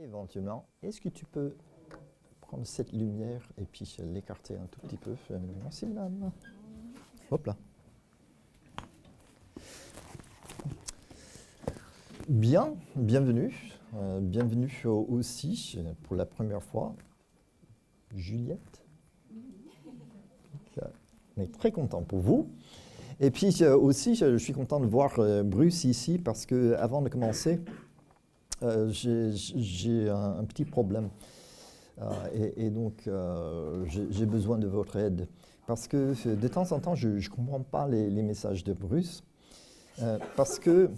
Éventuellement, est-ce que tu peux prendre cette lumière et puis l'écarter un tout petit peu? Merci, madame. Hop là. Bien, bienvenue. Bienvenue aussi, pour la première fois, Juliette. On est très content pour vous. Et puis aussi, je suis content de voir Bruce ici parce qu'avant de commencer, j'ai un petit problème. Et donc, j'ai besoin de votre aide. Parce que de temps en temps, je ne comprends pas les messages de Bruce. Parce que,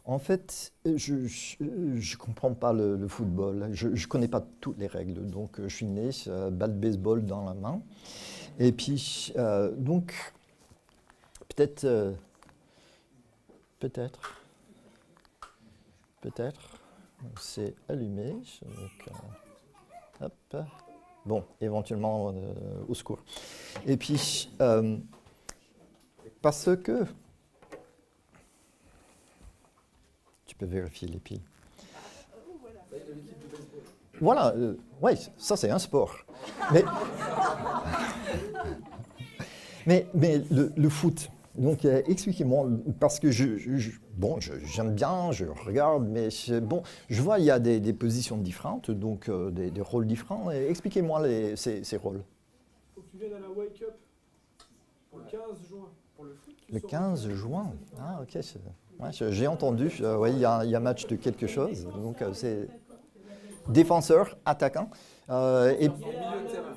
en fait, je ne comprends pas le football. Je ne connais pas toutes les règles. Donc, je suis né, balle de baseball dans la main. Et puis, donc, peut-être, c'est allumé. Donc, hop. Bon, éventuellement, au secours. Et puis, parce que... Tu peux vérifier les piles. Voilà, oui, ça c'est un sport. Mais le foot, donc expliquez-moi, parce que j'aime bien, je regarde, mais bon, je vois il y a des positions différentes, donc des rôles différents. Expliquez-moi ces rôles. Faut que tu viennes à la Wake Up pour le 15 juin. Pour le foot, Le 15 juin. Ah, ok. Ouais, j'ai entendu. Oui, il y a match de quelque chose. Donc, c'est défenseur, attaquant. Et milieu de terrain.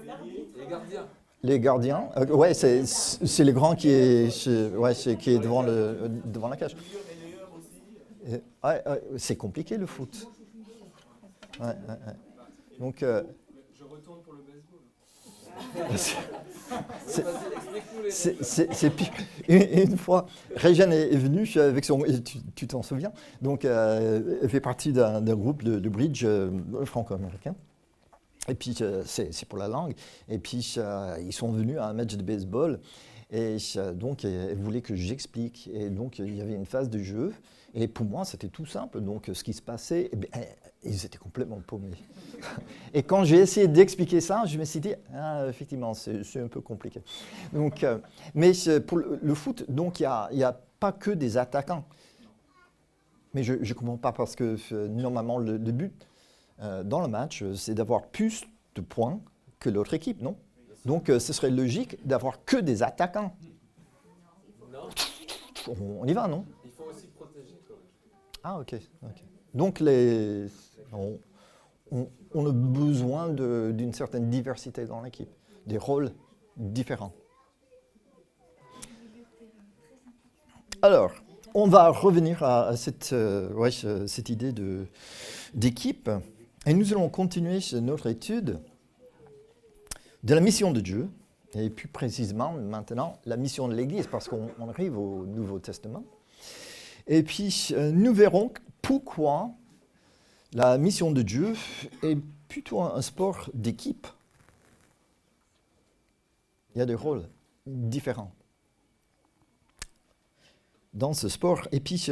Et gardien. Les gardiens. Ouais, c'est le grand qui est devant la cage. Ouais, c'est compliqué le foot. Ouais. Donc, je retourne pour le baseball. C'est pire. Une fois, Réjeanne est venue avec son... Tu t'en souviens? Donc, elle fait partie d'un groupe de bridge franco-américain. Et puis, c'est pour la langue. Et puis, ils sont venus à un match de baseball. Et donc, elle voulait que j'explique. Et donc, il y avait une phase de jeu. Et pour moi, c'était tout simple. Donc, ce qui se passait, ils étaient complètement paumés. Et quand j'ai essayé d'expliquer ça, je me suis dit, effectivement, c'est un peu compliqué. Donc, mais pour le foot, donc, il n'y a pas que des attaquants. Mais je ne comprends pas parce que normalement, le but dans le match, c'est d'avoir plus de points que l'autre équipe, non? Donc, ce serait logique d'avoir que des attaquants. Non. On y va, non? Il faut aussi protéger quand même. Ah, ok. Donc, on a besoin d'une certaine diversité dans l'équipe, des rôles différents. Alors, on va revenir à cette idée d'équipe. Et nous allons continuer notre étude de la mission de Dieu, et plus précisément maintenant la mission de l'Église, parce qu'on arrive au Nouveau Testament. Et puis nous verrons pourquoi la mission de Dieu est plutôt un sport d'équipe. Il y a des rôles différents dans ce sport. Et puis,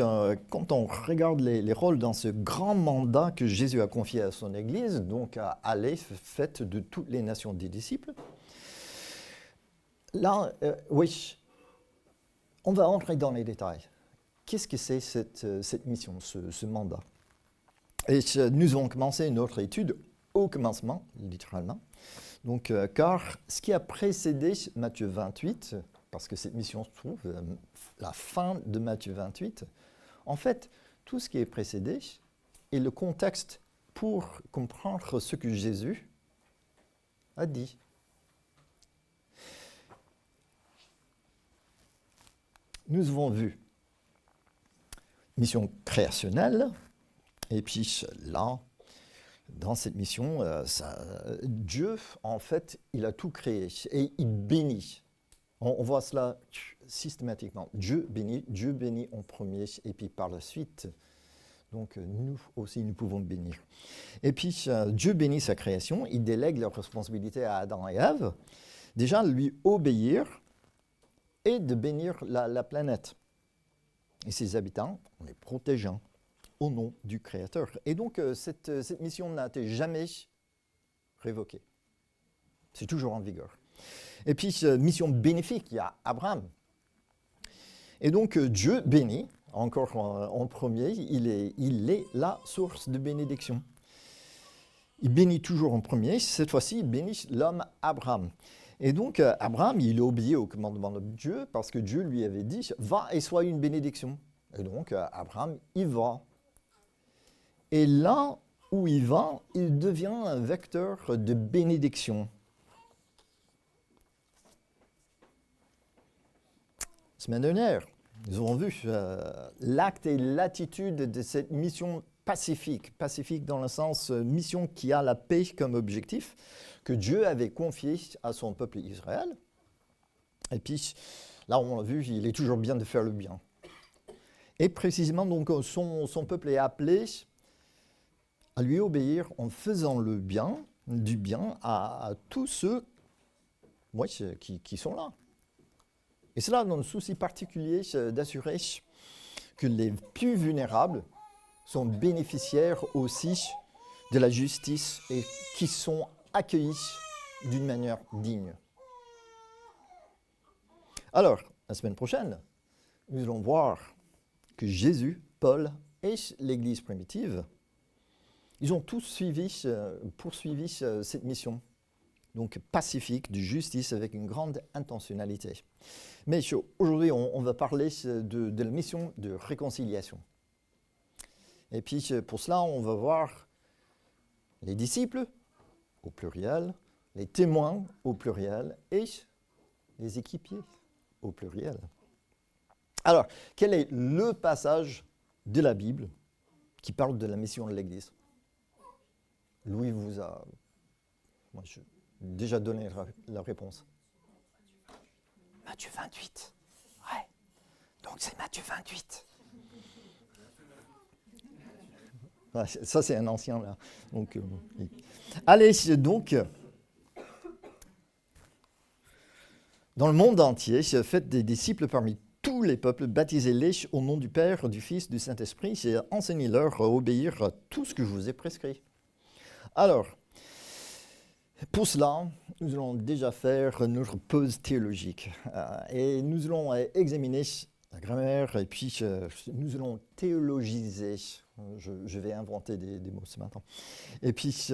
quand on regarde les rôles dans ce grand mandat que Jésus a confié à son Église, donc à aller, faites de toutes les nations des disciples, là, oui, on va entrer dans les détails. Qu'est-ce que c'est cette mission, ce mandat? Et nous allons commencer notre étude au commencement, littéralement. Donc, car ce qui a précédé Matthieu 28, parce que cette mission se trouve la fin de Matthieu 28, en fait, tout ce qui est précédé est le contexte pour comprendre ce que Jésus a dit. Nous avons vu mission créationnelle, et puis là, dans cette mission, Dieu, en fait, il a tout créé et il bénit. On voit cela systématiquement. Dieu bénit en premier et puis par la suite, donc nous aussi, nous pouvons bénir. Et puis, Dieu bénit sa création, il délègue la responsabilité à Adam et Ève, déjà lui obéir et de bénir la planète et ses habitants en les protégeant au nom du Créateur. Et donc, cette mission n'a été jamais révoquée. C'est toujours en vigueur. Et puis, mission bénéfique, il y a Abraham. Et donc, Dieu bénit, encore en premier, il est la source de bénédiction. Il bénit toujours en premier, cette fois-ci, il bénit l'homme Abraham. Et donc, Abraham, il obéit au commandement de Dieu parce que Dieu lui avait dit « Va et sois une bénédiction ». Et donc, Abraham, il va. Et là où il va, il devient un vecteur de bénédiction. Semaine dernière, nous avons vu l'acte et l'attitude de cette mission pacifique. Pacifique dans le sens mission qui a la paix comme objectif, que Dieu avait confié à son peuple Israël. Et puis, là, on l'a vu, il est toujours bien de faire le bien. Et précisément, donc, son peuple est appelé à lui obéir en faisant le bien, du bien à tous ceux qui sont là. Et cela dans le souci particulier d'assurer que les plus vulnérables sont bénéficiaires aussi de la justice et qui sont accueillis d'une manière digne. Alors, la semaine prochaine, nous allons voir que Jésus, Paul et l'Église primitive, ils ont tous poursuivi cette mission, donc pacifique, de justice avec une grande intentionnalité. Mais aujourd'hui, on va parler de la mission de réconciliation. Et puis pour cela, on va voir les disciples au pluriel, les témoins au pluriel et les équipiers au pluriel. Alors, quel est le passage de la Bible qui parle de la mission de l'Église? Louis vous a déjà donné la réponse. Matthieu 28. Ouais. Donc c'est Matthieu 28. Ouais, ça c'est un ancien là. Donc, allez, donc, dans le monde entier, faites des disciples parmi tous les peuples, baptisez-les au nom du Père, du Fils, du Saint-Esprit, et enseignez-leur à obéir à tout ce que je vous ai prescrit. Alors, pour cela, nous allons déjà faire notre pause théologique et nous allons examiner la grammaire et puis nous allons théologiser. Je vais inventer des mots ce matin. Et puis,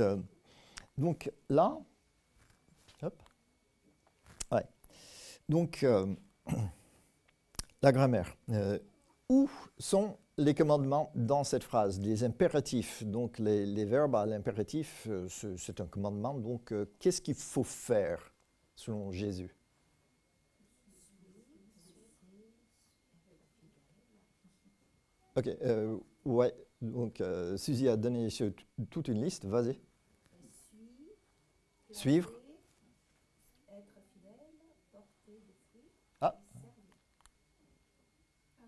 donc là, hop, ouais. Donc, la grammaire. Où sont les commandements dans cette phrase? Les impératifs, donc les verbes à l'impératif, c'est un commandement. Donc, qu'est-ce qu'il faut faire selon Jésus? Ok, ouais. Donc, Suzy a donné toute une liste. Vas-y. Suivre. Ah.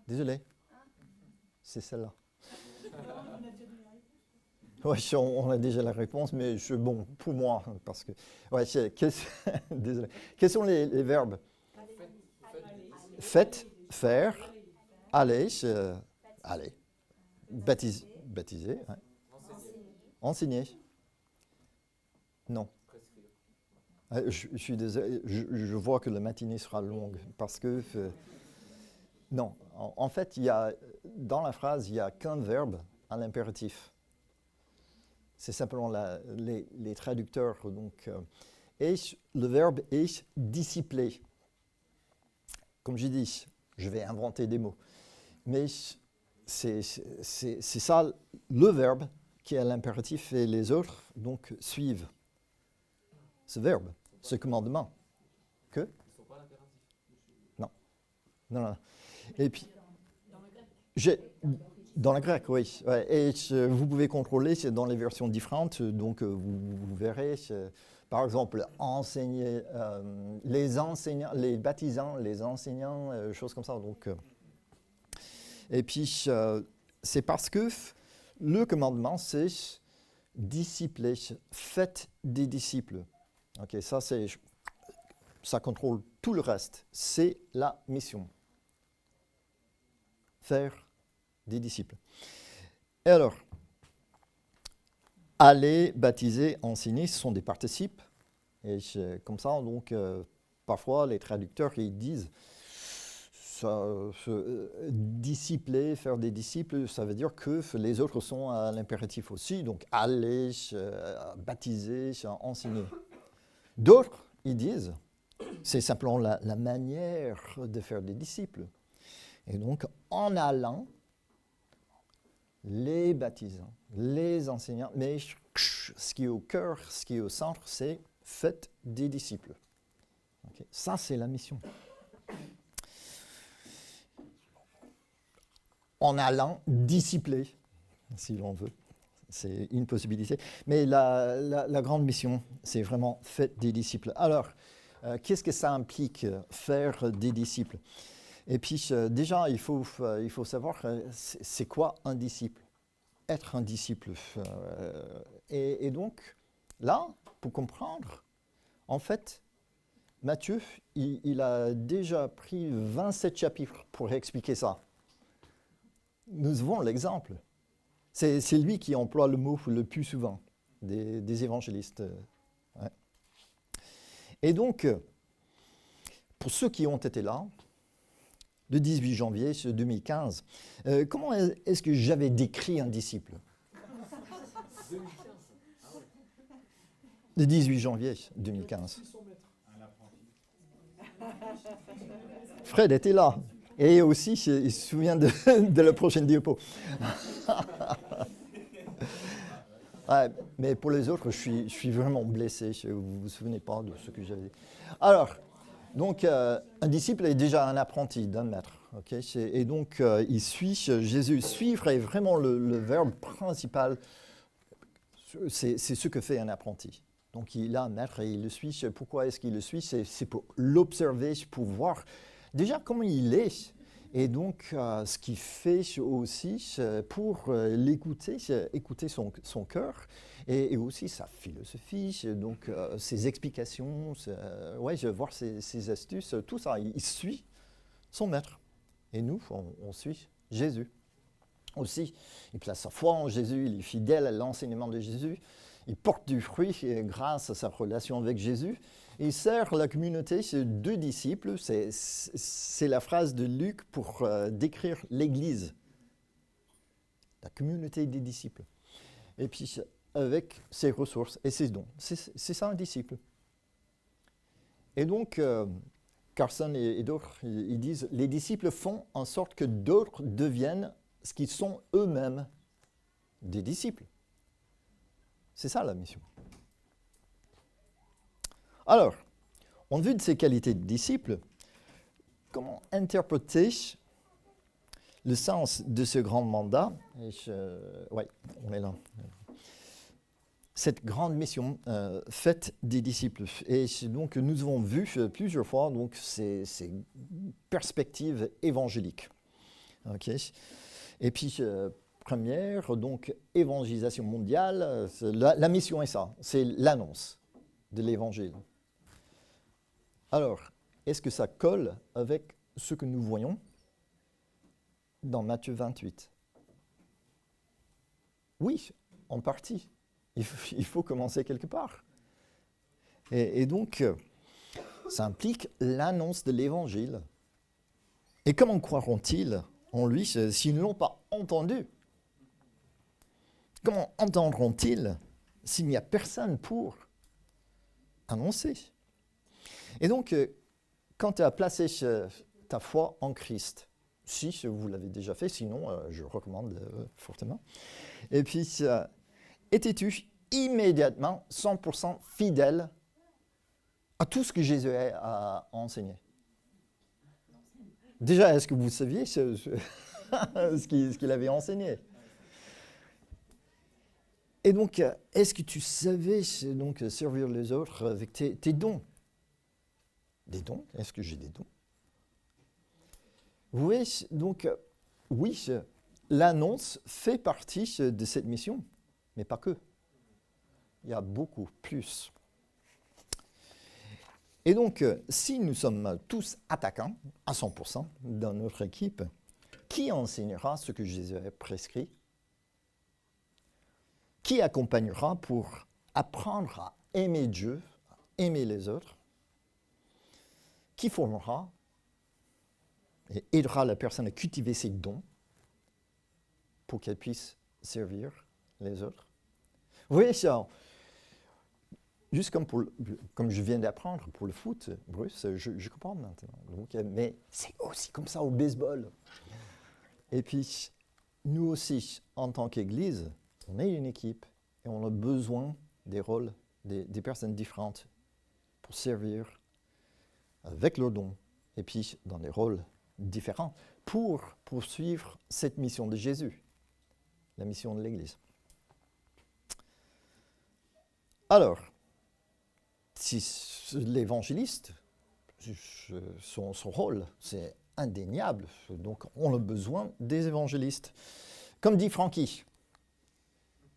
Désolé. C'est celle-là. Oui, on a déjà la réponse, mais c'est bon pour moi, parce que... Ouais, désolé. Quels sont les verbes? Faites, faire, aller, aller. Baptiser, ouais. Enseigner. Non. Je suis désolé, je vois que la matinée sera longue, parce que... non, en fait, dans la phrase, il n'y a qu'un verbe à l'impératif. C'est simplement les traducteurs. Donc, et le verbe est discipler. Comme j'ai dit, je vais inventer des mots. Mais c'est ça le verbe qui est à l'impératif et les autres donc suivent ce verbe, ce commandement. Que? Ils ne sont pas à l'impératif. Non. Non. Et puis, dans le grec, oui. Ouais, et vous pouvez contrôler dans les versions différentes. Donc, vous verrez, par exemple, enseigner, les enseignants, les baptisants, les enseignants, choses comme ça. Donc, et puis, c'est parce que le commandement, c'est discipler, faites des disciples. Ok, ça contrôle tout le reste. C'est la mission. Faire des disciples. Et alors, aller, baptiser, enseigner, ce sont des participes. Et comme ça, donc, parfois, les traducteurs, ils disent, discipler, faire des disciples, ça veut dire que les autres sont à l'impératif aussi. Donc, aller, baptiser, enseigner. D'autres, ils disent, c'est simplement la manière de faire des disciples. Et donc, en allant, les baptisants, les enseignants, mais ce qui est au cœur, ce qui est au centre, c'est faites des disciples. Okay. Ça, c'est la mission. En allant discipler, si l'on veut. C'est une possibilité. Mais la grande mission, c'est vraiment faites des disciples. Alors, qu'est-ce que ça implique, faire des disciples ? Et puis, déjà, il faut savoir, c'est quoi un disciple ? Être un disciple. Et donc, là, pour comprendre, en fait, Matthieu, il a déjà pris 27 chapitres pour expliquer ça. Nous avons l'exemple. C'est lui qui emploie le mot le plus souvent des évangélistes. Ouais. Et donc, pour ceux qui ont été là, le 18 janvier 2015, comment est-ce que j'avais décrit un disciple ? 2015. Le 18 janvier 2015. 600 mètres. Fred était là. Et aussi, il se souvient de la prochaine diapo. Ouais, mais pour les autres, je suis vraiment blessé. Vous ne vous souvenez pas de ce que j'avais dit. Alors, donc, un disciple est déjà un apprenti d'un maître. Okay, et donc, il suit Jésus. Suivre est vraiment le verbe principal. C'est ce que fait un apprenti. Donc, il a un maître et il le suit. Pourquoi est-ce qu'il le suit ? C'est pour l'observer, pour voir déjà comment il est. Et donc, ce qu'il fait aussi pour l'écouter, écouter son cœur et aussi sa philosophie, donc ses explications, voir ses astuces, tout ça. Il suit son maître. Et nous, on suit Jésus aussi. Il place sa foi en Jésus, il est fidèle à l'enseignement de Jésus. Il porte du fruit grâce à sa relation avec Jésus. Il sert la communauté, c'est 2 disciples. C'est la phrase de Luc pour décrire l'Église. La communauté des disciples. Et puis, avec ses ressources et ses dons. C'est ça un disciple. Et donc, Carson et d'autres, ils disent, les disciples font en sorte que d'autres deviennent ce qu'ils sont eux-mêmes, des disciples. C'est ça la mission. Alors, en vue de ces qualités de disciple, comment interpréter le sens de ce grand mandat ? Oui, on est là. Cette grande mission, faite des disciples. Et donc, nous avons vu plusieurs fois donc, ces perspectives évangéliques. Okay. Et puis, première, donc, évangélisation mondiale. La mission est ça, c'est l'annonce de l'évangile. Alors, est-ce que ça colle avec ce que nous voyons dans Matthieu 28 ? Oui, en partie. Il faut commencer quelque part. Et donc, ça implique l'annonce de l'évangile. Et comment croiront-ils en lui s'ils ne l'ont pas entendu ? Comment entendront-ils s'il n'y a personne pour annoncer ? Et donc, quand tu as placé ta foi en Christ, si vous l'avez déjà fait, sinon je recommande fortement, et puis étais-tu immédiatement 100% fidèle à tout ce que Jésus a enseigné ? Déjà, est-ce que vous saviez ce qu'il avait enseigné ? Et donc, est-ce que tu savais donc, servir les autres avec tes dons ? Des dons ? Est-ce que j'ai des dons ? Vous voyez, donc, oui, l'annonce fait partie de cette mission, mais pas que. Il y a beaucoup plus. Et donc, si nous sommes tous attaquants, à 100% dans notre équipe, qui enseignera ce que Jésus a prescrit ? qui accompagnera pour apprendre à aimer Dieu, à aimer les autres, qui formera et aidera la personne à cultiver ses dons pour qu'elle puisse servir les autres. Vous voyez ça, juste comme je viens d'apprendre pour le foot, Bruce, je comprends maintenant. Donc, mais c'est aussi comme ça au baseball. Et puis, nous aussi, en tant qu'Église, on est une équipe et on a besoin des rôles des personnes différentes pour servir avec leurs dons et puis dans des rôles différents pour poursuivre cette mission de Jésus, la mission de l'Église. Alors, si l'évangéliste, son rôle, c'est indéniable, donc on a besoin des évangélistes. Comme dit Francky,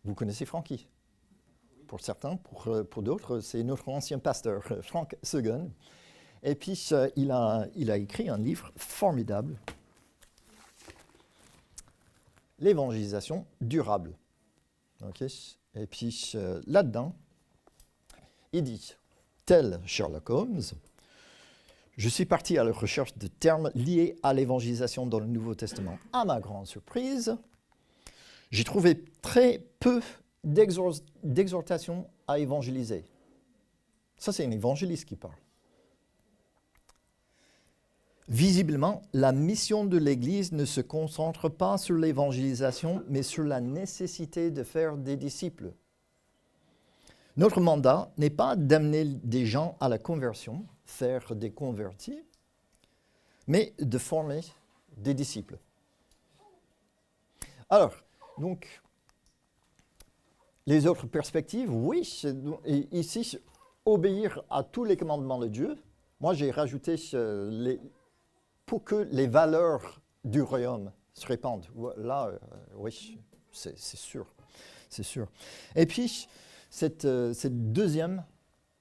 vous connaissez Francky? Pour certains, pour d'autres, c'est notre ancien pasteur, Frank Seguin. Et puis, il a écrit un livre formidable, L'évangélisation durable. Okay. Et puis, là-dedans, il dit, tel Sherlock Holmes, je suis parti à la recherche de termes liés à l'évangélisation dans le Nouveau Testament. À ma grande surprise, j'ai trouvé très peu d'exhortation à évangéliser. Ça, c'est un évangéliste qui parle. Visiblement, la mission de l'Église ne se concentre pas sur l'évangélisation, mais sur la nécessité de faire des disciples. Notre mandat n'est pas d'amener des gens à la conversion, faire des convertis, mais de former des disciples. Alors, donc, les autres perspectives, oui, ici, obéir à tous les commandements de Dieu. Moi, j'ai rajouté pour que les valeurs du royaume se répandent. Là, oui, c'est sûr. C'est sûr. Et puis, cette deuxième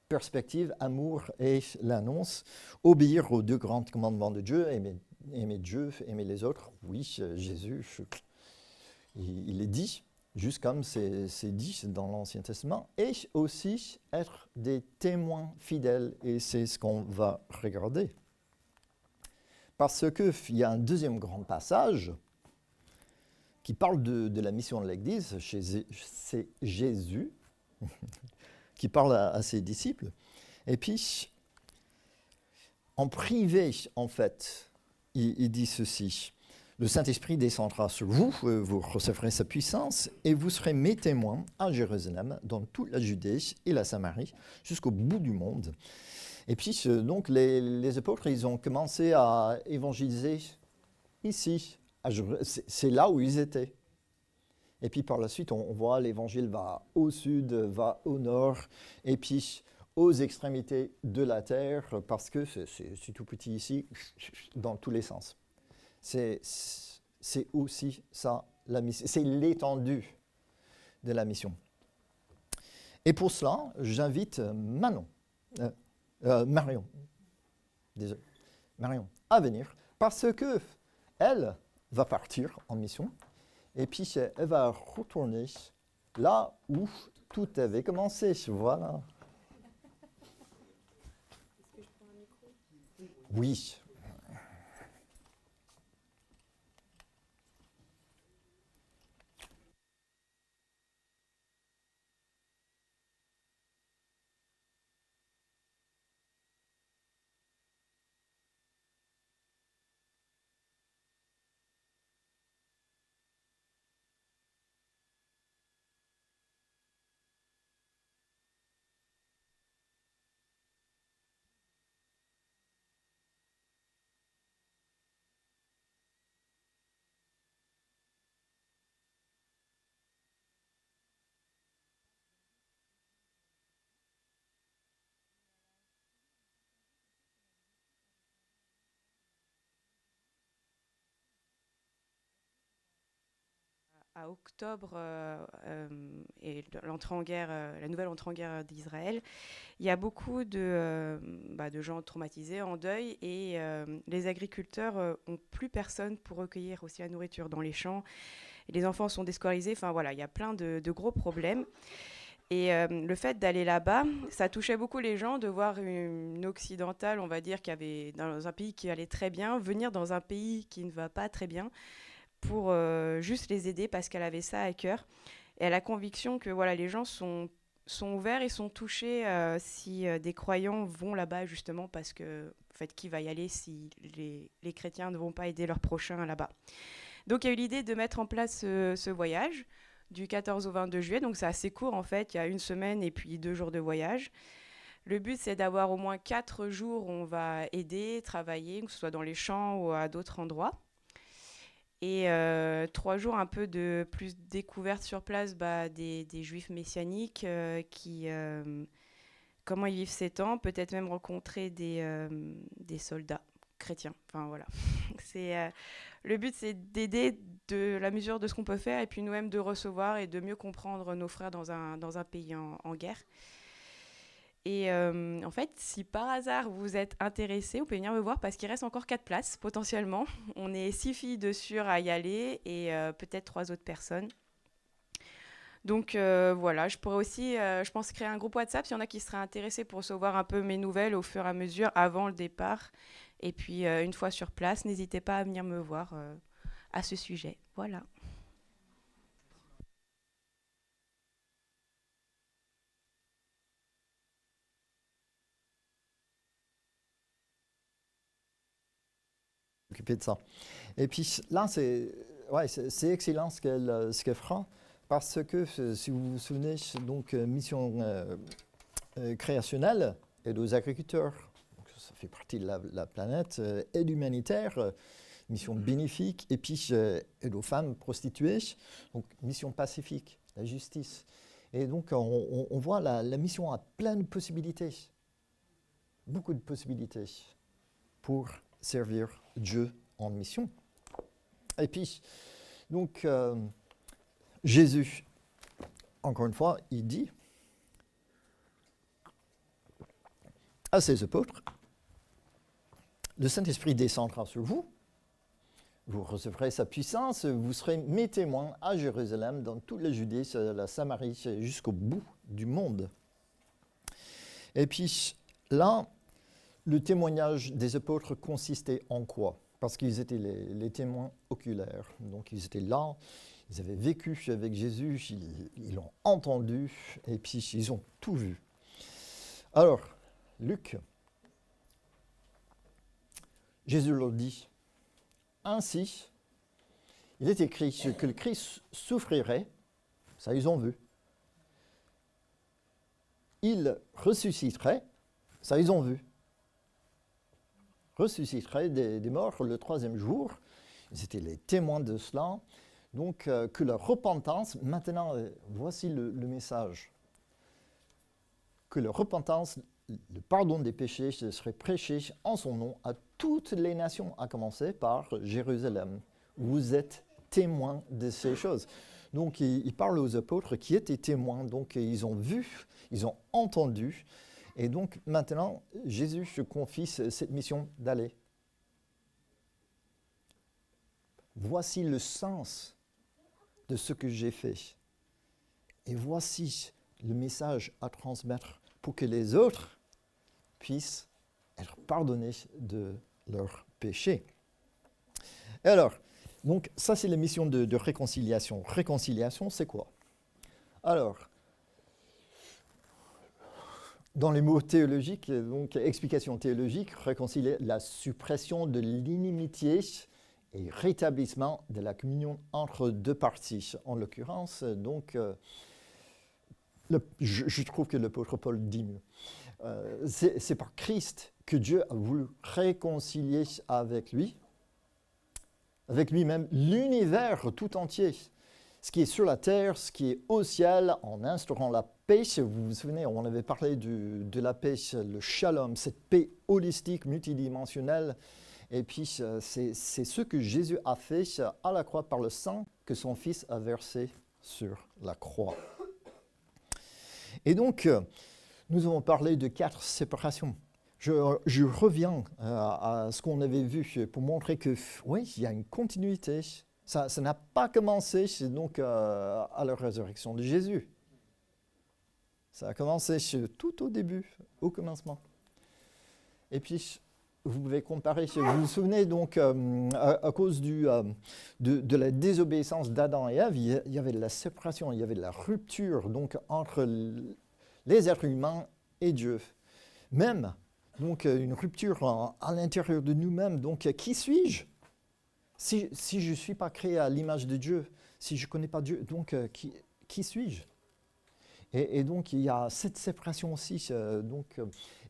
perspective, amour et l'annonce, obéir aux deux grands commandements de Dieu, aimer Dieu, aimer les autres. Oui, Jésus, il est dit, juste comme c'est dit dans l'Ancien Testament, et aussi être des témoins fidèles, et c'est ce qu'on va regarder. Parce qu'il y a un deuxième grand passage qui parle de la mission de l'Église, c'est Jésus qui parle à ses disciples. Et puis, en privé, en fait, il dit ceci. Le Saint-Esprit descendra sur vous, vous recevrez sa puissance, et vous serez mes témoins à Jérusalem, dans toute la Judée et la Samarie, jusqu'au bout du monde. Et puis, donc, les apôtres, ils ont commencé à évangéliser ici. C'est là où ils étaient. Et puis, par la suite, on voit l'évangile va au sud, va au nord, et puis aux extrémités de la terre, parce que c'est tout petit ici, dans tous les sens. C'est aussi ça, la mission. C'est l'étendue de la mission. Et pour cela, j'invite Marion à venir, parce que elle va partir en mission, et puis elle va retourner là où tout avait commencé. Voilà. Est-ce que je prends un micro? Oui. À octobre et l'entrée en guerre, la nouvelle entrée en guerre d'Israël, il y a beaucoup de gens traumatisés, en deuil, et les agriculteurs n'ont plus personne pour recueillir aussi la nourriture dans les champs. et les enfants sont déscolarisés. Enfin voilà, il y a plein de gros problèmes. Et le fait d'aller là-bas, ça touchait beaucoup les gens de voir une occidentale, on va dire, qui avait dans un pays qui allait très bien, venir dans un pays qui ne va pas très bien pour juste les aider parce qu'elle avait ça à cœur. Et elle a la conviction que voilà, les gens sont ouverts et sont touchés si des croyants vont là-bas justement parce que, en fait, qui va y aller si les chrétiens ne vont pas aider leurs prochains là-bas. Donc il y a eu l'idée de mettre en place ce voyage du 14 au 22 juillet, donc c'est assez court en fait, il y a 1 semaine et puis 2 jours de voyage. Le but c'est d'avoir au moins 4 jours où on va aider, travailler, que ce soit dans les champs ou à d'autres endroits. Et 3 jours un peu de plus découverte sur place des juifs messianiques, comment ils vivent ces temps, peut-être même rencontrer des soldats chrétiens. Enfin voilà. Le but c'est d'aider de la mesure de ce qu'on peut faire et puis nous-mêmes de recevoir et de mieux comprendre nos frères dans un pays en guerre. Et en fait, si par hasard vous êtes intéressés, vous pouvez venir me voir parce qu'il reste encore 4 places potentiellement. On est 6 filles de sûres à y aller et peut-être 3 autres personnes. Donc voilà, je pourrais aussi, je pense, créer un groupe WhatsApp s'il y en a qui seraient intéressés pour recevoir un peu mes nouvelles au fur et à mesure avant le départ. Et puis une fois sur place, n'hésitez pas à venir me voir à ce sujet. Voilà. Occuper de ça. Et puis là, c'est excellent ce qu'elle fera, parce que si vous vous souvenez, donc mission créationnelle, aide aux agriculteurs, donc ça fait partie de la planète, aide humanitaire, mission bénéfique, et puis aide aux femmes prostituées, donc mission pacifique, la justice. Et donc on voit la mission a plein de possibilités, beaucoup de possibilités pour servir Dieu en mission. Et puis, donc, Jésus, encore une fois, il dit à ses apôtres, le Saint-Esprit descendra sur vous, vous recevrez sa puissance, vous serez mes témoins à Jérusalem, dans toute la Judée, la Samarie, jusqu'au bout du monde. Et puis, là, le témoignage des apôtres consistait en quoi? Parce qu'ils étaient les témoins oculaires. Donc ils étaient là, ils avaient vécu avec Jésus, ils l'ont entendu, et puis ils ont tout vu. Alors, Luc, Jésus leur dit, ainsi, il est écrit que le Christ souffrirait, ça ils ont vu. Il ressusciterait, ça ils ont vu. Ressusciterait des morts le 3e jour. Ils étaient les témoins de cela. Donc, que la repentance, maintenant, voici le message. Que la repentance, le pardon des péchés serait prêché en son nom à toutes les nations, à commencer par Jérusalem. Vous êtes témoins de ces choses. Donc, il parle aux apôtres qui étaient témoins. Donc, ils ont vu, ils ont entendu. Et donc, maintenant, Jésus se confie cette mission d'aller. Voici le sens de ce que j'ai fait. Et voici le message à transmettre pour que les autres puissent être pardonnés de leurs péchés. Et alors, donc, ça c'est la mission de réconciliation. Réconciliation, c'est quoi? Alors, dans les mots théologiques, donc explication théologique, réconcilier la suppression de l'inimitié et rétablissement de la communion entre deux parties. En l'occurrence, donc, je trouve que l'apôtre Paul dit mieux. C'est par Christ que Dieu a voulu réconcilier avec lui-même, l'univers tout entier. Ce qui est sur la terre, ce qui est au ciel, en instaurant la paix. Vous vous souvenez, on avait parlé de la paix, le shalom, cette paix holistique, multidimensionnelle. Et puis, c'est ce que Jésus a fait à la croix par le sang que son Fils a versé sur la croix. Et donc, nous avons parlé de 4 séparations. Je reviens à ce qu'on avait vu pour montrer que, oui, il y a une continuité Ça n'a pas commencé donc, à la résurrection de Jésus. Ça a commencé tout au début, au commencement. Et puis, vous pouvez comparer, vous vous souvenez donc, à cause de la désobéissance d'Adam et Ève, il y avait de la séparation, il y avait de la rupture donc, entre les êtres humains et Dieu. Même donc, une rupture à l'intérieur de nous-mêmes. Donc, qui suis-je si je ne suis pas créé à l'image de Dieu, si je ne connais pas Dieu, donc qui suis-je? Et donc, il y a cette séparation aussi,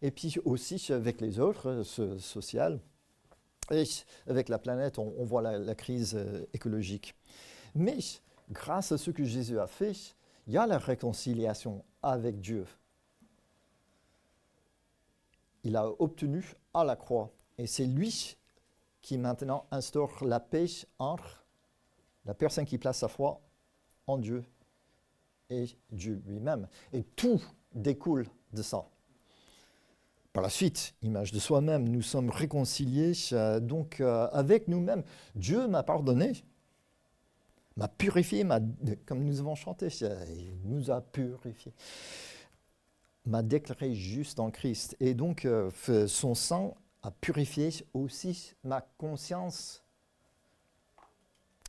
et puis aussi avec les autres, sociales, et avec la planète, on voit la crise écologique. Mais grâce à ce que Jésus a fait, il y a la réconciliation avec Dieu. Il a obtenu à la croix, et c'est lui qui maintenant instaure la paix entre la personne qui place sa foi en Dieu et Dieu lui-même. Et tout découle de ça. Par la suite, image de soi-même, nous sommes réconciliés avec nous-mêmes. Dieu m'a pardonné, m'a purifié, comme nous avons chanté, il nous a purifiés, m'a déclaré juste en Christ. Et donc, son sang a purifié aussi ma conscience,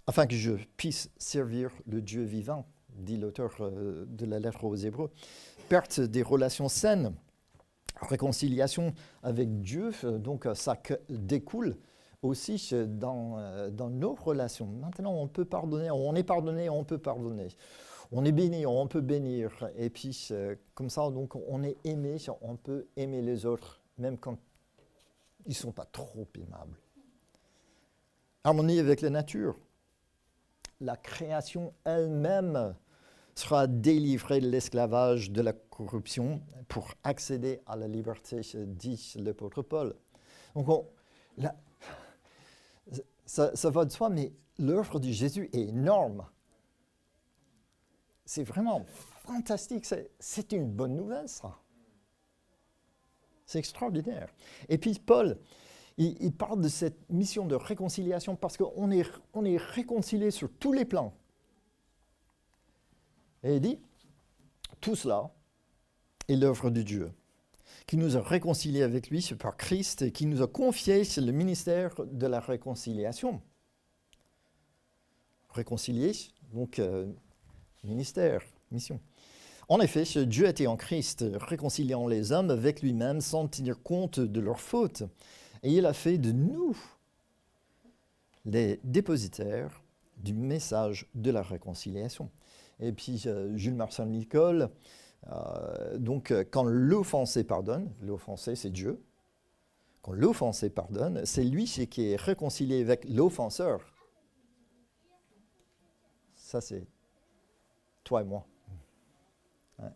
afin que je puisse servir le Dieu vivant, dit l'auteur de la lettre aux Hébreux. Perte des relations saines, réconciliation avec Dieu, donc ça découle aussi dans nos relations. Maintenant, on peut pardonner, on est pardonné, on peut pardonner. On est béni, on peut bénir. Et puis, comme ça, donc, on est aimé, on peut aimer les autres, même quand ils ne sont pas trop aimables. Harmonie avec la nature. La création elle-même sera délivrée de l'esclavage, de la corruption, pour accéder à la liberté, dit l'apôtre Paul. Donc, ça va de soi, mais l'œuvre de Jésus est énorme. C'est vraiment fantastique, c'est une bonne nouvelle, ça. C'est extraordinaire. Et puis Paul, il parle de cette mission de réconciliation parce qu'on est réconcilié sur tous les plans. Et il dit, tout cela est l'œuvre de Dieu, qui nous a réconciliés avec lui par Christ et qui nous a confié le ministère de la réconciliation. Réconcilier, donc ministère, mission. En effet, Dieu était en Christ, réconciliant les hommes avec lui-même sans tenir compte de leurs fautes. Et il a fait de nous les dépositaires du message de la réconciliation. Et puis, Jules Marcel Nicolle, quand l'offensé pardonne, l'offensé c'est Dieu, quand l'offensé pardonne, c'est lui qui est réconcilié avec l'offenseur. Ça, c'est toi et moi. Ouais.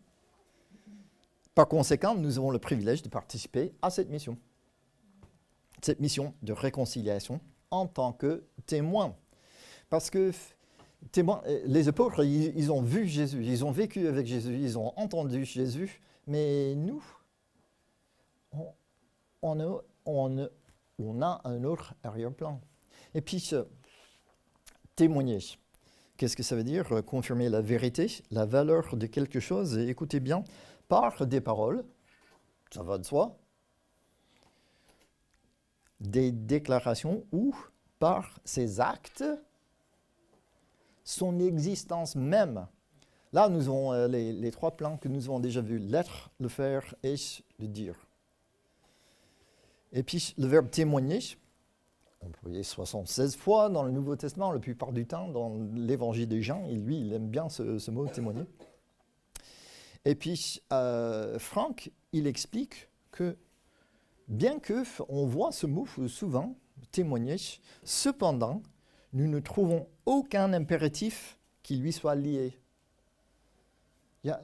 Par conséquent, nous avons le privilège de participer à cette mission de réconciliation en tant que témoins. Parce que les apôtres, ils ont vu Jésus, ils ont vécu avec Jésus, ils ont entendu Jésus, mais nous, on a un autre arrière-plan. Et puis, témoigner. Qu'est-ce que ça veut dire? Confirmer la vérité, la valeur de quelque chose, et écoutez bien, par des paroles, ça va de soi, des déclarations ou par ses actes, son existence même. Là, nous avons les trois plans que nous avons déjà vus, l'être, le faire et le dire. Et puis, le verbe témoigner, employé 76 fois dans le Nouveau Testament, la plupart du temps, dans l'Évangile de Jean, et lui, il aime bien ce mot témoigner. Et puis, Franck, il explique que, bien qu'on voit ce mot souvent, témoigner, cependant, nous ne trouvons aucun impératif qui lui soit lié. Je ne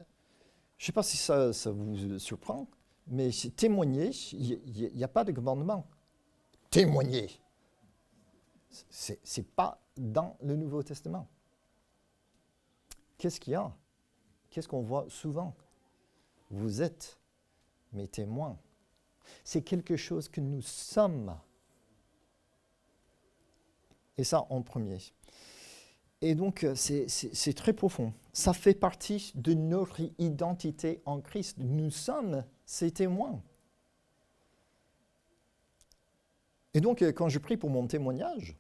sais pas si ça vous surprend, mais témoigner, il n'y a pas de commandement. Témoigner. Ce n'est pas dans le Nouveau Testament. Qu'est-ce qu'il y a? Qu'est-ce qu'on voit souvent? Vous êtes mes témoins. C'est quelque chose que nous sommes. Et ça en premier. Et donc, c'est très profond. Ça fait partie de notre identité en Christ. Nous sommes ses témoins. Et donc, quand je prie pour mon témoignage,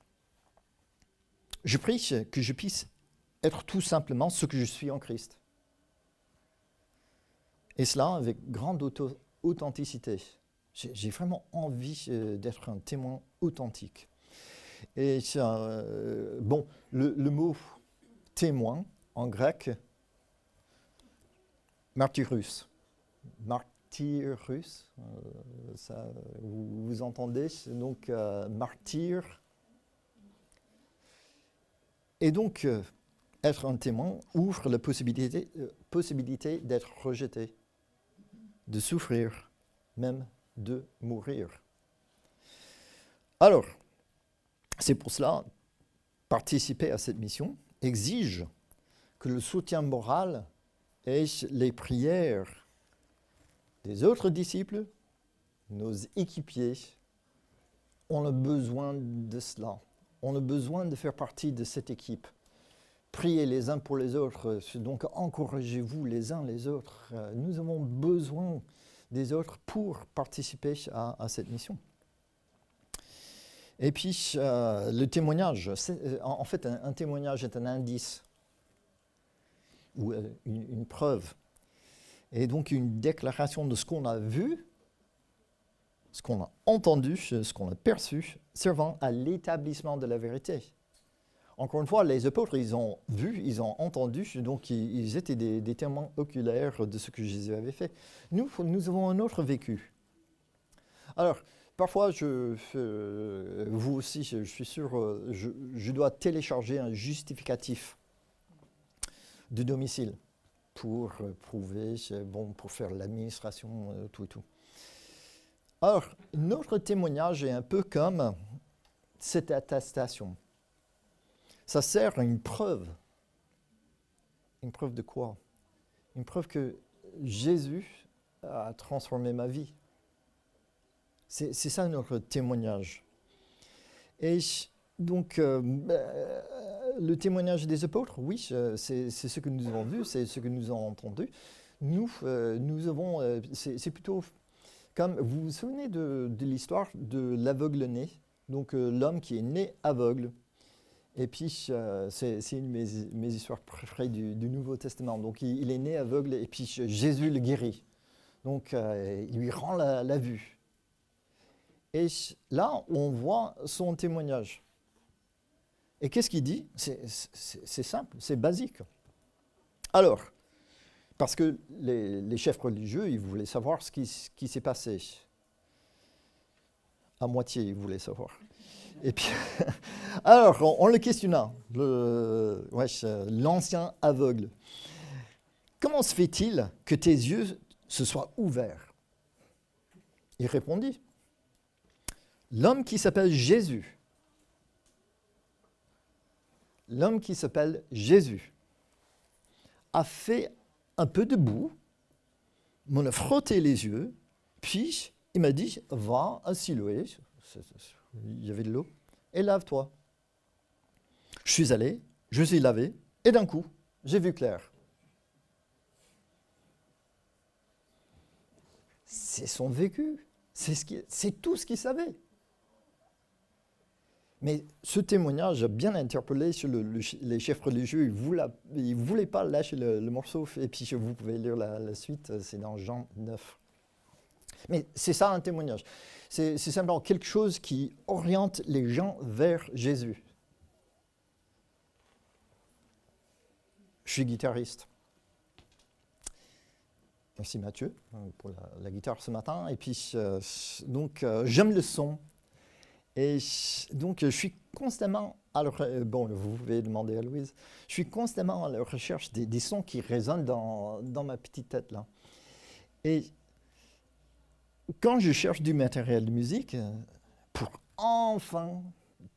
je prie que je puisse être tout simplement ce que je suis en Christ. Et cela avec grande authenticité. J'ai vraiment envie d'être un témoin authentique. Et bon, le mot témoin en grec, martyrus. Martyrus, ça, vous entendez, donc martyr. Et donc, être un témoin ouvre la possibilité d'être rejeté, de souffrir, même de mourir. Alors, c'est pour cela, participer à cette mission exige que le soutien moral et les prières des autres disciples, nos équipiers, on a besoin de cela. On a besoin de faire partie de cette équipe. Priez les uns pour les autres, donc encouragez-vous les uns les autres. Nous avons besoin des autres pour participer à cette mission. Et puis, le témoignage, en fait, un témoignage est un indice ou une preuve. Et donc, une déclaration de ce qu'on a vu, ce qu'on a entendu, ce qu'on a perçu, servant à l'établissement de la vérité. Encore une fois, les apôtres, ils ont vu, ils ont entendu, donc ils étaient des témoins oculaires de ce que Jésus avait fait. Nous avons un autre vécu. Alors, parfois, vous aussi, je suis sûr, je dois télécharger un justificatif de domicile pour prouver, bon, pour faire l'administration, tout et tout. Alors, notre témoignage est un peu comme cette attestation. Ça sert à une preuve. Une preuve de quoi? Une preuve que Jésus a transformé ma vie. C'est ça notre témoignage. Et donc, le témoignage des apôtres, oui, c'est ce que nous avons vu, c'est ce que nous avons entendu. Nous avons, c'est plutôt comme, vous vous souvenez de l'histoire de l'aveugle-né, donc l'homme qui est né aveugle. Et puis, c'est une de mes histoires préférées du Nouveau Testament. Donc, il est né aveugle et puis Jésus le guérit. Donc, il lui rend la vue. Et là, on voit son témoignage. Et qu'est-ce qu'il dit? C'est simple, c'est basique. Alors, parce que les chefs religieux, ils voulaient savoir ce qui s'est passé. À moitié, ils voulaient savoir. Et puis, alors, on le questionna, l'ancien aveugle. Comment se fait-il que tes yeux se soient ouverts? Il répondit, l'homme qui s'appelle Jésus, a fait un peu de boue, m'en a frotté les yeux, puis il m'a dit, va à Siloé, il y avait de l'eau, et lave-toi. Je suis allé, je suis lavé, et d'un coup, j'ai vu clair. C'est son vécu, c'est tout ce qu'il savait. Mais ce témoignage a bien interpellé sur les chefs religieux. Ils ne voulaient pas lâcher le morceau. Et puis, vous pouvez lire la suite, c'est dans Jean 9. Mais c'est ça un témoignage. C'est simplement quelque chose qui oriente les gens vers Jésus. Je suis guitariste. Merci Mathieu pour la guitare ce matin. Et puis, j'aime le son. Et donc, je suis constamment à la recherche, bon, vous pouvez demander à Louise, je suis constamment à la recherche des sons qui résonnent dans ma petite tête là. Et quand je cherche du matériel de musique, pour enfin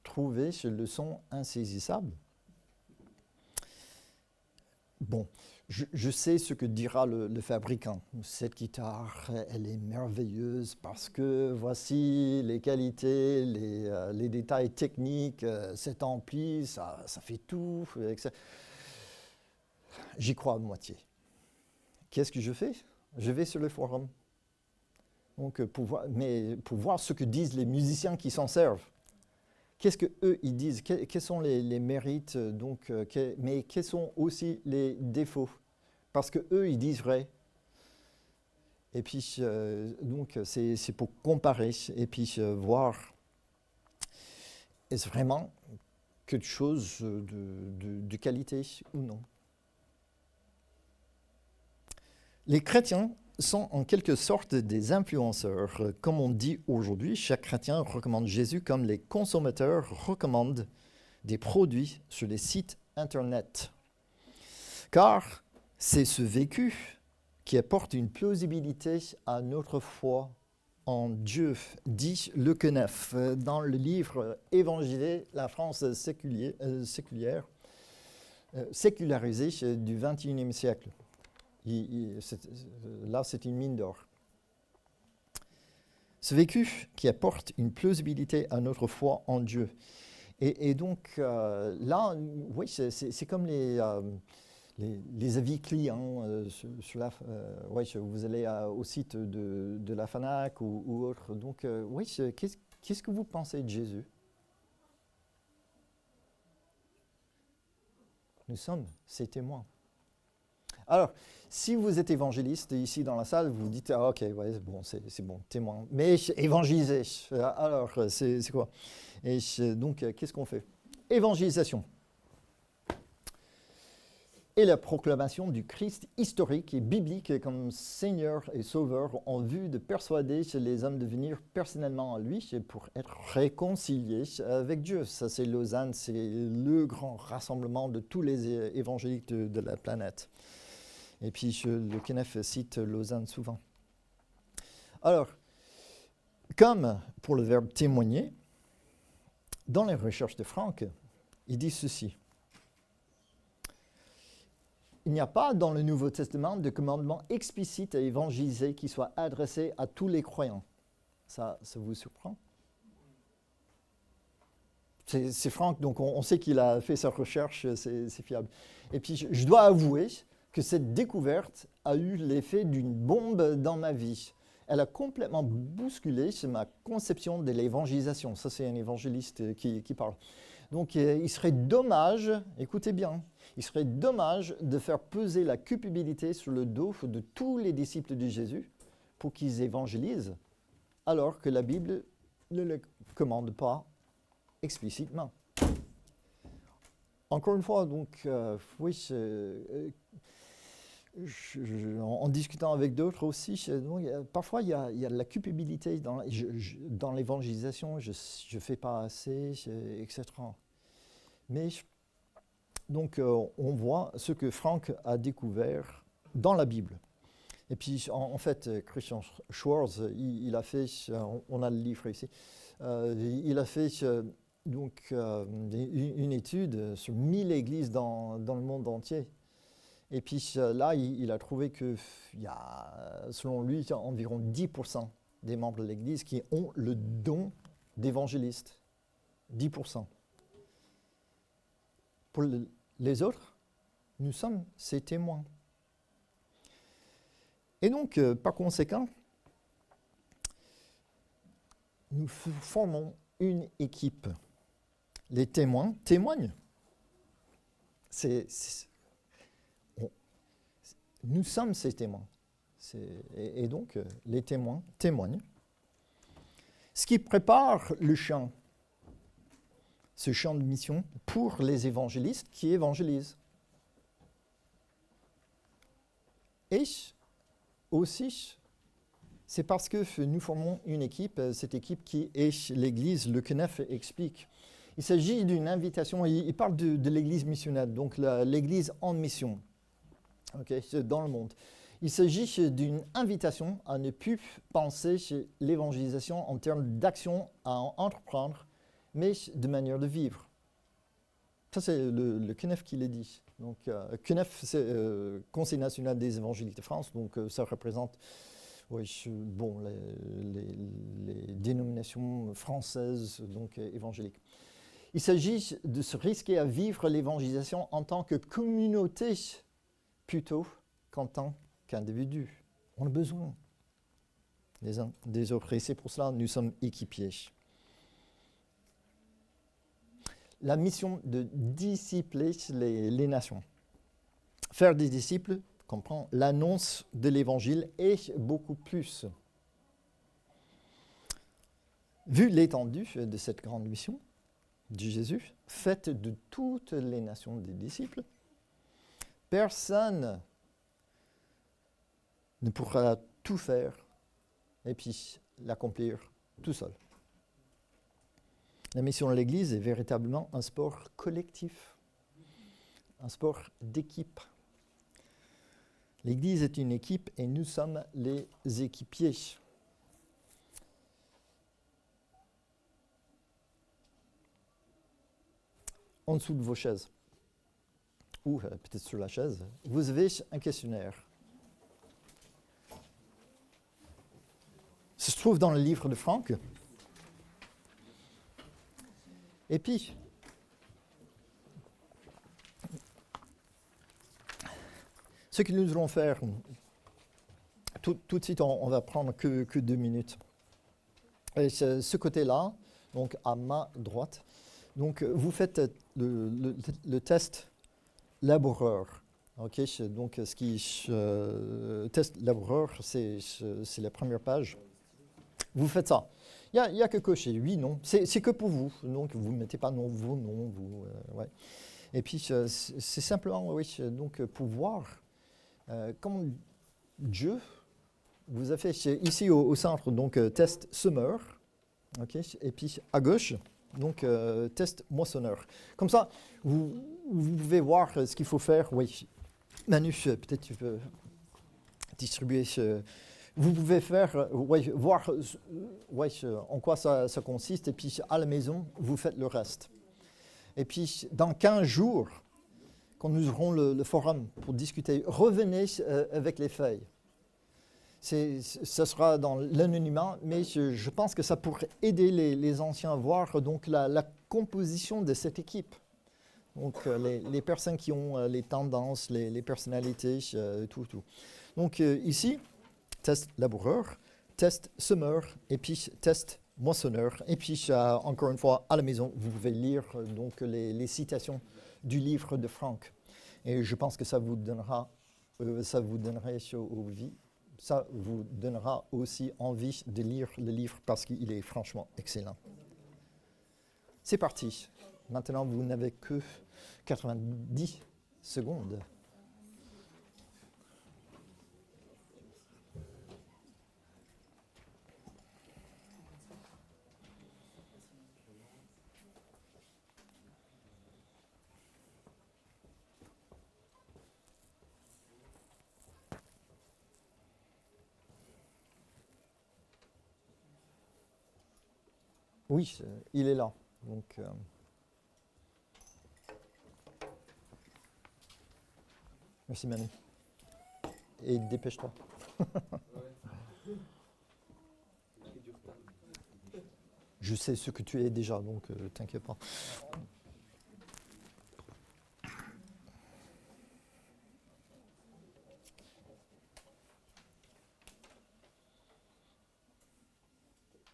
trouver le son insaisissable, bon, je sais ce que dira le fabricant. Cette guitare, elle est merveilleuse parce que voici les qualités, les détails techniques, cet ampli, ça fait tout. Etc. J'y crois à moitié. Qu'est-ce que je fais? Je vais sur le forum. Donc, pour voir ce que disent les musiciens qui s'en servent. Qu'est-ce qu'eux, ils disent? Quels sont les mérites, mais quels sont aussi les défauts? Parce qu'eux, ils disent vrai. Et puis, donc, c'est pour comparer et puis voir est-ce vraiment quelque chose de qualité ou non. Les chrétiens sont en quelque sorte des influenceurs. Comme on dit aujourd'hui, chaque chrétien recommande Jésus comme les consommateurs recommandent des produits sur les sites Internet. Car c'est ce vécu qui apporte une plausibilité à notre foi en Dieu, dit Le Queneuf dans le livre Évangile, la France sécularisée du XXIe siècle. Là, c'est une mine d'or. Ce vécu qui apporte une plausibilité à notre foi en Dieu. Et donc, là, oui, c'est comme les avis clients. Vous allez au site de la Fnac ou autre. Donc, oui, qu'est-ce que vous pensez de Jésus? Nous sommes ses témoins. Alors, si vous êtes évangéliste ici dans la salle, vous dites, ah, ok, ouais, bon, c'est bon, témoin. Mais évangéliser, alors, c'est quoi? Et donc, qu'est-ce qu'on fait? Évangélisation. Et la proclamation du Christ historique et biblique comme Seigneur et Sauveur en vue de persuader les hommes de venir personnellement à lui pour être réconciliés avec Dieu. Ça, c'est Lausanne, c'est le grand rassemblement de tous les évangéliques de la planète. Et puis, le Queneuf cite Lausanne souvent. Alors, comme pour le verbe témoigner, dans les recherches de Franck, il dit ceci. Il n'y a pas dans le Nouveau Testament de commandement explicite à évangéliser qui soit adressé à tous les croyants. Ça vous surprend? C'est Franck, donc on sait qu'il a fait sa recherche, c'est fiable. Et puis, je dois avouer que cette découverte a eu l'effet d'une bombe dans ma vie. Elle a complètement bousculé ma conception de l'évangélisation. Ça, c'est un évangéliste qui parle. Donc, il serait dommage, écoutez bien, il serait dommage de faire peser la culpabilité sur le dos de tous les disciples de Jésus pour qu'ils évangélisent, alors que la Bible ne le commande pas explicitement. Encore une fois, donc, oui, en discutant avec d'autres aussi, parfois il y a de la culpabilité dans l'évangélisation, je ne fais pas assez, etc. Mais donc on voit ce que Franck a découvert dans la Bible. Et puis en fait, Christian Schwartz, il a fait, on a le livre ici, il a fait une étude sur 1000 églises dans le monde entier. Et puis là, il a trouvé qu'il y a, selon lui, environ 10% des membres de l'Église qui ont le don d'évangéliste. 10%. Pour les autres, nous sommes ses témoins. Et donc, par conséquent, nous formons une équipe. Les témoins témoignent. Nous sommes ces témoins. Et donc, les témoins témoignent. Ce qui prépare le champ, ce champ de mission pour les évangélistes qui évangélisent. Et aussi, c'est parce que nous formons une équipe, cette équipe qui est l'Église, le Queneuf explique. Il s'agit d'une invitation, il parle de l'Église missionnaire, donc l'Église en mission. Okay, dans le monde. Il s'agit d'une invitation à ne plus penser l'évangélisation en termes d'action à entreprendre, mais de manière de vivre. Ça, c'est le CNEF qui l'a dit. Donc, CNEF, c'est Conseil national des évangéliques de France. Donc, ça représente les dénominations françaises donc, évangéliques. Il s'agit de se risquer à vivre l'évangélisation en tant que communauté plutôt qu'en tant qu'individu. On a besoin les uns des autres. Et c'est pour cela que nous sommes équipiers. La mission de discipler les nations. Faire des disciples comprend l'annonce de l'évangile et beaucoup plus. Vu l'étendue de cette grande mission de Jésus, faite de toutes les nations des disciples, personne ne pourra tout faire et puis l'accomplir tout seul. La mission de l'Église est véritablement un sport collectif, un sport d'équipe. L'Église est une équipe et nous sommes les équipiers. En dessous de vos chaises, ou peut-être sur la chaise, vous avez un questionnaire. Ça se trouve dans le livre de Franck. Et puis, ce que nous allons faire, tout de suite, on va prendre que 2 minutes. Et ce côté-là, donc à ma droite, donc vous faites le test laboureur. Okay, donc test laboureur, c'est la première page. Vous faites ça. Il y a que cocher, oui, non. C'est que pour vous. Donc, vous ne mettez pas vos noms. Ouais. Et puis, c'est simplement donc, pour voir comment Dieu vous a fait ici au centre, donc test semeur. Okay, et puis, à gauche, donc test moissonneur. Comme ça, vous pouvez voir ce qu'il faut faire. Oui, Manu, peut-être tu peux distribuer vous pouvez faire, voir en quoi ça consiste, et puis à la maison, vous faites le reste. Et puis, dans 15 jours, quand nous aurons le forum pour discuter, revenez avec les feuilles. Ça sera dans l'anonymat, mais je pense que ça pourrait aider les anciens à voir donc, la composition de cette équipe. Donc, les personnes qui ont les tendances, les personnalités, tout. Donc, ici, test laboureur, test semeur et puis test moissonneur. Et puis, encore une fois, à la maison, vous pouvez lire donc, les citations du livre de Franck. Et je pense que ça vous donnera aussi envie de lire le livre parce qu'il est franchement excellent. C'est parti. Maintenant, vous n'avez que 90 secondes. Oui, il est là. Donc, merci Manu. Et dépêche-toi. Je sais ce que tu es déjà, donc t'inquiète pas.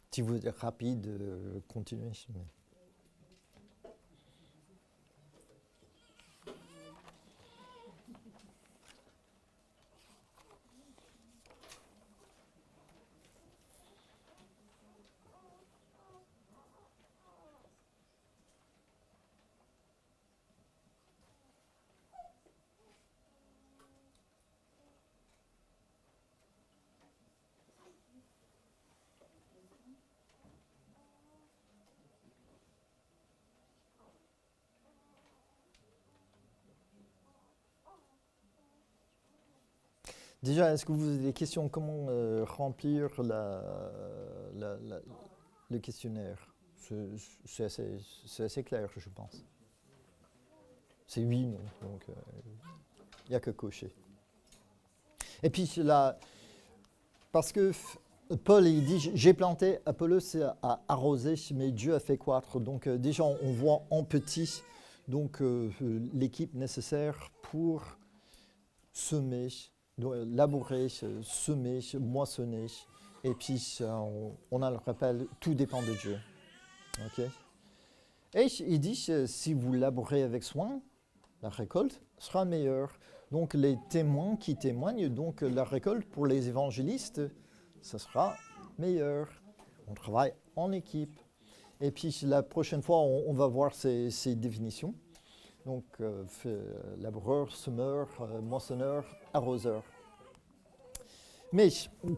Si vous êtes rapide, continuez. Mais... Déjà, est-ce que vous avez des questions? Comment remplir le questionnaire? C'est assez clair, je pense. c'est oui, non. Donc, il n'y a que cocher. Et puis là, parce que Paul, il dit, j'ai planté, Apollos a arrosé, mais Dieu a fait croître. Donc déjà, on voit en petit donc, l'équipe nécessaire pour semer, labourer, semer, moissonner. Et puis, on a le rappel, tout dépend de Dieu. Okay? Et il dit, si vous labourez avec soin, la récolte sera meilleure. Donc les témoins qui témoignent, donc la récolte pour les évangélistes, ce sera meilleur. On travaille en équipe. Et puis la prochaine fois, on va voir ces définitions. Donc laboureur, semeur, moissonneur, arroseur. Mais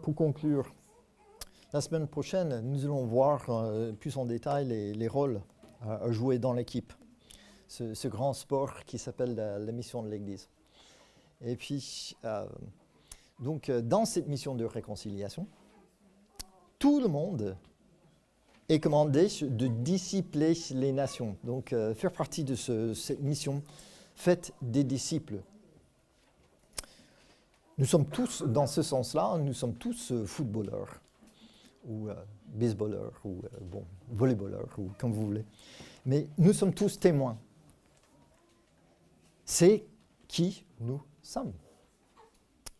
pour conclure, la semaine prochaine, nous allons voir plus en détail les rôles à jouer dans l'équipe. Ce grand sport qui s'appelle la mission de l'Église. Et puis, donc, dans cette mission de réconciliation, tout le monde est commandé de discipler les nations. Donc, faire partie de cette mission, faites des disciples. Nous sommes tous, dans ce sens-là, nous sommes tous footballeurs, ou baseballeurs, ou volleyballeurs, ou comme vous voulez. Mais nous sommes tous témoins. C'est qui nous sommes.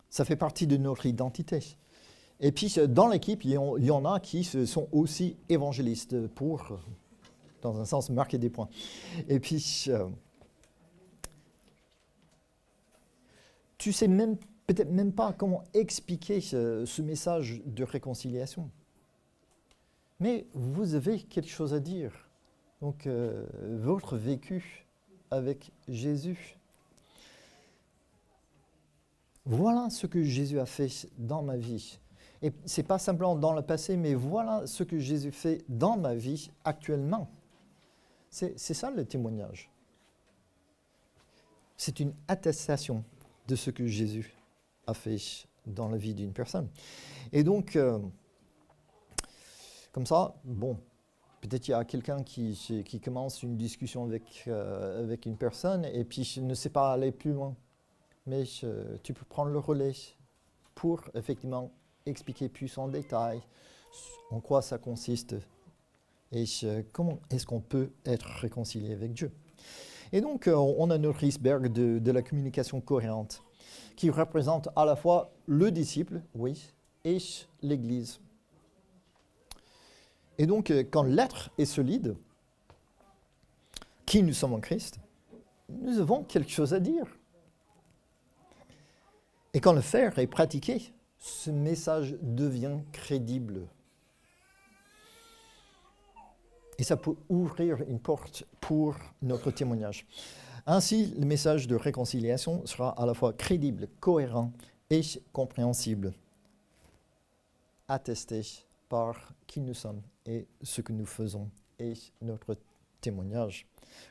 Ça fait partie de notre identité. Et puis, dans l'équipe, il y en a qui sont aussi évangélistes pour, dans un sens, marquer des points. Et puis, tu sais peut-être même pas comment expliquer ce message de réconciliation. Mais vous avez quelque chose à dire. Donc, votre vécu avec Jésus. Voilà ce que Jésus a fait dans ma vie. Et ce n'est pas simplement dans le passé, mais voilà ce que Jésus fait dans ma vie actuellement. C'est ça le témoignage. C'est une attestation de ce que Jésus a fait dans la vie d'une personne. Et donc, comme ça, bon, peut-être il y a quelqu'un qui commence une discussion avec une personne et puis ne sait pas aller plus loin. Mais tu peux prendre le relais pour effectivement expliquer plus en détail en quoi ça consiste et comment est-ce qu'on peut être réconcilié avec Dieu. Et donc, on a notre iceberg de la communication cohérente qui représente à la fois le disciple, oui, et l'Église. Et donc, quand l'être est solide, qui nous sommes en Christ, nous avons quelque chose à dire. Et quand le faire est pratiqué, ce message devient crédible. Et ça peut ouvrir une porte pour notre témoignage. Ainsi, le message de réconciliation sera à la fois crédible, cohérent et compréhensible, attesté par qui nous sommes et ce que nous faisons et notre témoignage.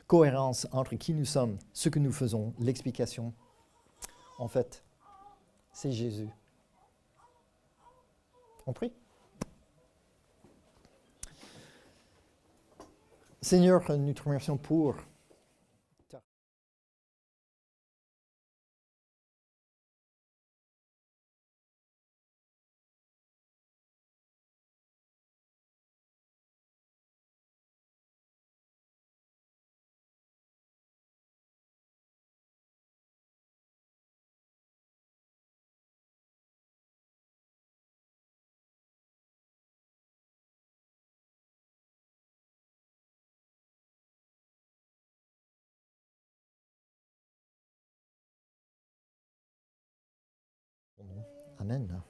Cohérence entre qui nous sommes, ce que nous faisons, l'explication. En fait, c'est Jésus. On prie. Seigneur, nous te remercions pour Amen.